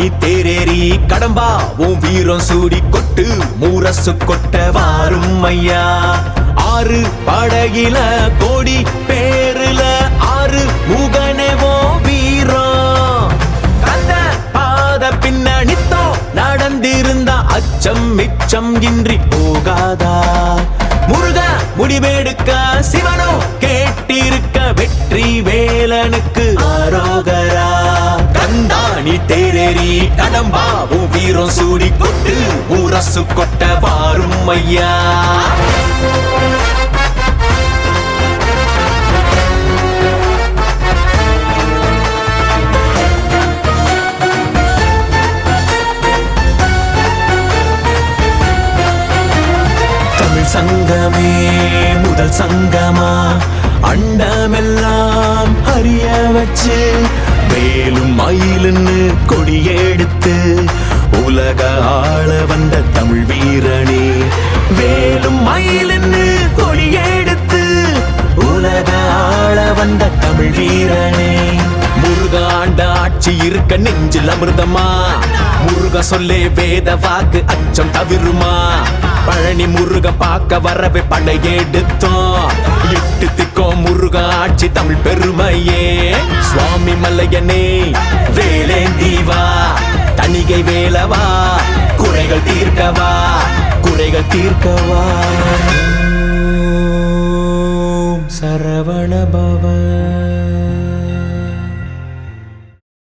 நீ தேரேறி கடம்பா உன் வீரம் சூடி கொட்டு மூரசு கொட்ட வாரும் ஐயா. ஆறு படகில கோடி பேருல ஆறு முகனேவோ வீரம். கந்த பாத பின்னணித்தோ நடந்திருந்தா அச்சம் மிச்சம் இன்றி போகாதா. முருக முடிவெடுக்க சிவனோ கேட்டிருக்க வெற்றி வேலனுக்கு ஆரோகரா. கந்தாணி தேரேறி கடம்பாவும் வீரம் சூடி கொட்டு ஊரசு கொட்ட வாரும் ஐயா. சங்கமே முதல் சங்கமா அண்டமெல்லாம் அறிய வச்சு வேலும் மயிலுன்னு கொடியெடுத்து உலக ஆள வந்த தமிழ் வீரனே. வேலும் மயிலுன்னு கொடியெடுத்து உலக ஆள வந்த தமிழ் வீரனே. முருகாண்ட ஆட்சி இருக்க நெஞ்சில் அமிர்தமா. முருக சொல்லே வேத வாக்கு அச்சம் தவிருமா. பழனி முருக பார்க்க வரவே படையெடுத்தோம். எட்டு திக்கோம் முருக ஆட்சி தமிழ் பெருமையே. சுவாமி மல்லையனே வேலேந்தீவா தணிகை வேலவா குறைகள் தீர்க்கவா குறைகள் தீர்க்கவா. சரவண பவ.